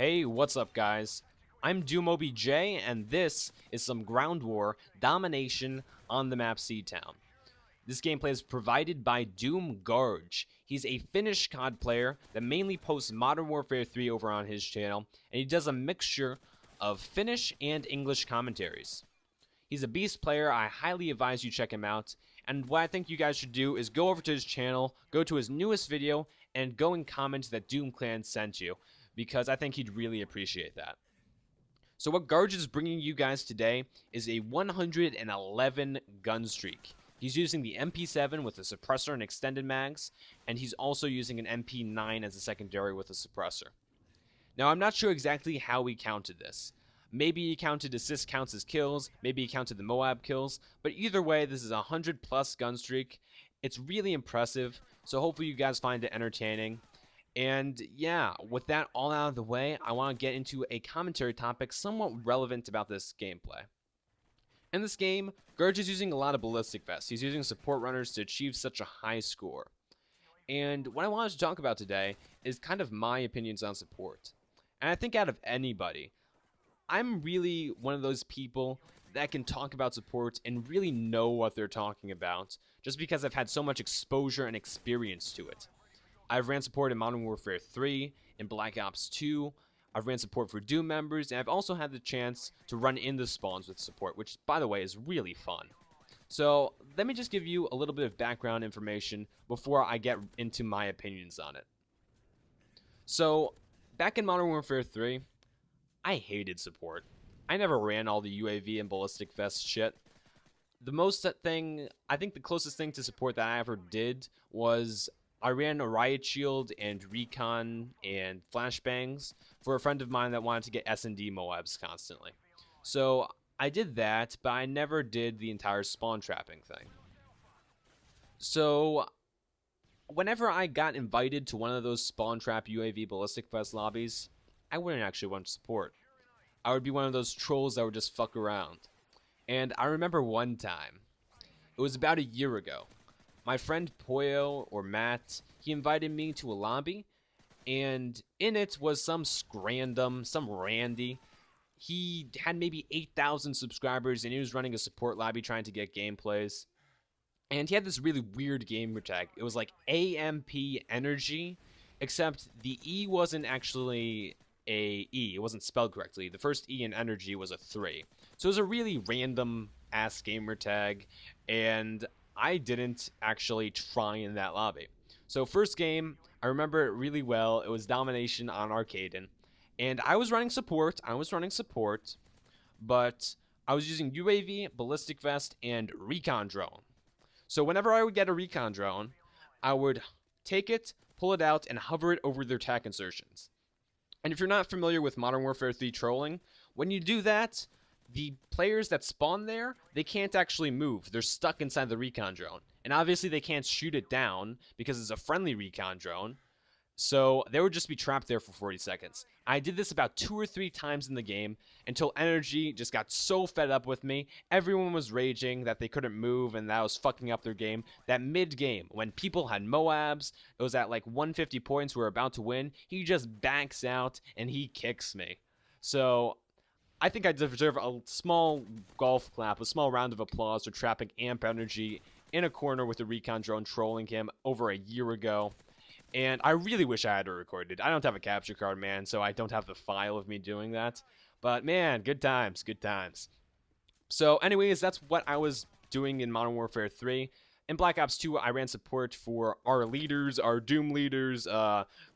Hey, what's up, guys? I'm DoomOBJ, and this is some Ground War domination on the map Seatown. This gameplay is provided by Doom Garge. He's a Finnish COD player that mainly posts Modern Warfare 3 over on his channel, and he does a mixture of Finnish and English commentaries. He's a beast player. I highly advise you check him out. And what I think you guys should do is go over to his channel, go to his newest video, and go and comment that Doom Clan sent you, because I think he'd really appreciate that. So what Garge is bringing you guys today is a 111 gun streak. He's using the MP7 with a suppressor and extended mags, and he's also using an MP9 as a secondary with a suppressor. Now, I'm not sure exactly how he counted this. Maybe he counted assist counts as kills, maybe he counted the Moab kills, but either way, this is a 100 plus gun streak. It's really impressive, so hopefully you guys find it entertaining. And yeah, with that all out of the way, I want to get into a commentary topic somewhat relevant about this gameplay. In this game, Garge is using a lot of ballistic vests. He's using support runners to achieve such a high score. And what I wanted to talk about today is kind of my opinions on support. And I think out of anybody, I'm really one of those people that can talk about support and really know what they're talking about, just because I've had so much exposure and experience to it. I've ran support in Modern Warfare 3, in Black Ops 2, I've ran support for Doom members, and I've also had the chance to run in the spawns with support, which, by the way, is really fun. So, let me just give you a little bit of background information before I get into my opinions on it. So, back in Modern Warfare 3, I hated support. I never ran all the UAV and ballistic vest shit. I think the closest thing to support that I ever did was I ran a riot shield and recon and flashbangs for a friend of mine that wanted to get S&D Moabs constantly. So I did that, but I never did the entire spawn trapping thing. So whenever I got invited to one of those spawn trap UAV ballistic vest lobbies, I wouldn't actually want support. I would be one of those trolls that would just fuck around. And I remember one time, it was about a year ago, my friend Poyo, or Matt, he invited me to a lobby, and in it was some scrandom, some Randy. He had maybe 8,000 subscribers, and he was running a support lobby trying to get gameplays. And he had this really weird gamer tag. It was like AMP Energy, except the E wasn't actually a E. It wasn't spelled correctly. The first E in energy was a 3. So it was a really random ass gamer tag, and I didn't actually try in that lobby. So first game, I remember it really well. It was domination on Arcaden, and I was running support. But I was using UAV, ballistic vest, and recon drone. So whenever I would get a recon drone, I would take it, pull it out, and hover it over their tac insertions. And if you're not familiar with Modern Warfare 3 trolling, when you do that, the players that spawn there, they can't actually move. They're stuck inside the recon drone. And obviously they can't shoot it down because it's a friendly recon drone. So they would just be trapped there for 40 seconds. I did this about 2 or 3 times in the game until Energy just got so fed up with me. Everyone was raging that they couldn't move and that was fucking up their game. That mid-game, when people had Moabs, it was at like 150 points, we were about to win, he just backs out and he kicks me. So I think I deserve a small golf clap, a small round of applause for trapping Amp Energy in a corner with the recon drone trolling him over a year ago. And I really wish I had recorded it. I don't have a capture card, man, so I don't have the file of me doing that. But man, good times, good times. So anyways, that's what I was doing in Modern Warfare 3. In Black Ops 2, I ran support for our leaders, our Doom leaders,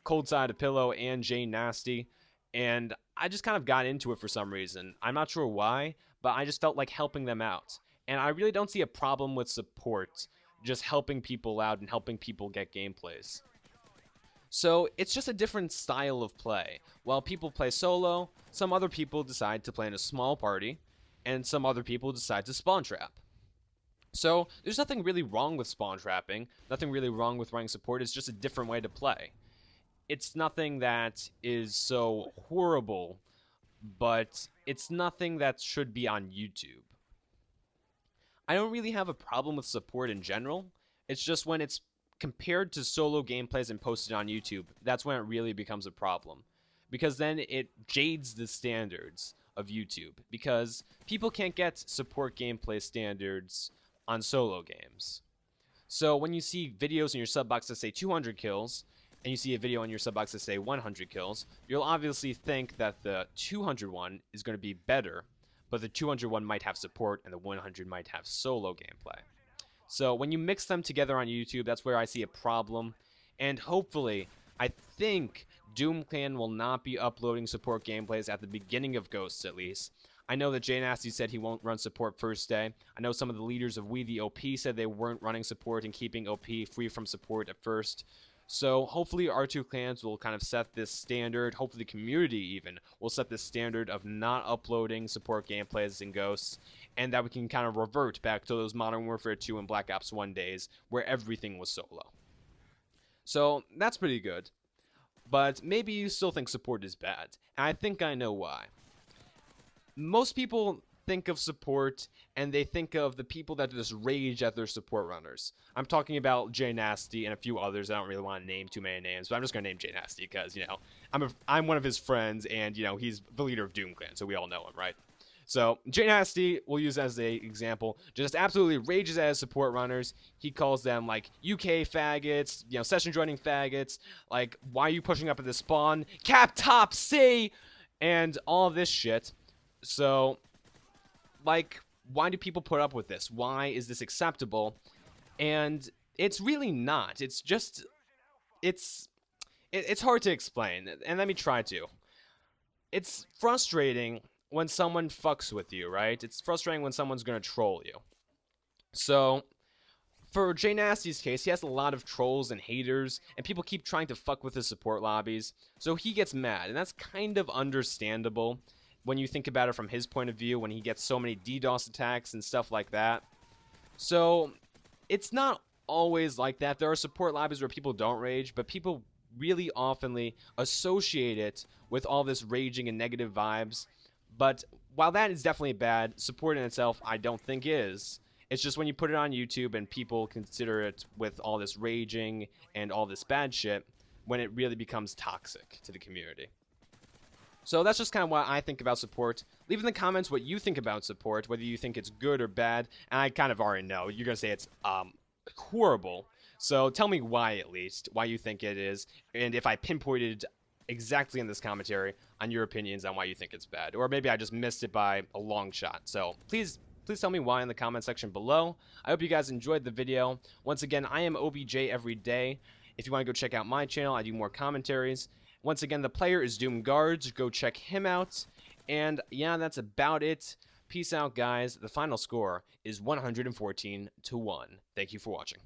Cold Side of Pillow and Jay Nasty. And I just kind of got into it for some reason. I'm not sure why, but I just felt like helping them out. And I really don't see a problem with support, just helping people out and helping people get gameplays. So it's just a different style of play. While people play solo, some other people decide to play in a small party, and some other people decide to spawn trap. So there's nothing really wrong with spawn trapping, nothing really wrong with running support, it's just a different way to play. It's nothing that is so horrible, but it's nothing that should be on YouTube. I don't really have a problem with support in general, it's just when it's compared to solo gameplays and posted on YouTube, that's when it really becomes a problem. because then it jades the standards of YouTube, because people can't get support gameplay standards on solo games. So when you see videos in your sub box that say 200 kills, and you see a video on your sub box that say 100 kills, you'll obviously think that the 200 one is going to be better, but the 200 one might have support and the 100 might have solo gameplay. So when you mix them together on YouTube, that's where I see a problem. And hopefully, I think DoomClan will not be uploading support gameplays at the beginning of Ghosts, at least. I know that Jay Nasty said he won't run support first day. I know some of the leaders of We The OP said they weren't running support and keeping OP free from support at first. So hopefully R2 Clans will kind of set this standard. Hopefully the community even will set this standard of not uploading support gameplays in Ghosts, and that we can kind of revert back to those Modern Warfare 2 and Black Ops 1 days where everything was solo. So that's pretty good. But maybe you still think support is bad, and I think I know why. Most people think of support, and they think of the people that just rage at their support runners. I'm talking about Jay Nasty and a few others. I don't really want to name too many names, but I'm just going to name Jay Nasty because, you know, I'm one of his friends, and, you know, he's the leader of DoomClan, so we all know him, right? So, Jay Nasty, we'll use as an example, just absolutely rages at his support runners. He calls them, like, UK faggots, you know, session joining faggots, like, why are you pushing up at the spawn? Cap top C! And all of this shit. So, like, why do people put up with this? Why is this acceptable? And it's really not. It's just, it's hard to explain, and let me try to. It's frustrating when someone fucks with you, right? It's frustrating when someone's gonna troll you. So, for Jay Nasty's case, he has a lot of trolls and haters, and people keep trying to fuck with his support lobbies, so he gets mad, and that's kind of understandable when you think about it from his point of view, when he gets so many DDoS attacks and stuff like that. So, it's not always like that. There are support lobbies where people don't rage, but people really oftenly associate it with all this raging and negative vibes. But while that is definitely bad, support in itself I don't think is. It's just when you put it on YouTube and people consider it with all this raging and all this bad shit, when it really becomes toxic to the community. So that's just kind of what I think about support. Leave in the comments what you think about support, whether you think it's good or bad. And I kind of already know. You're going to say it's horrible. So tell me why, at least, why you think it is. And if I pinpointed exactly in this commentary on your opinions on why you think it's bad. Or maybe I just missed it by a long shot. So please tell me why in the comment section below. I hope you guys enjoyed the video. Once again, I am OBJ every day. If you want to go check out my channel, I do more commentaries. Once again, the player is Doom Guards. Go check him out. And yeah, that's about it. Peace out, guys. The final score is 114-1. Thank you for watching.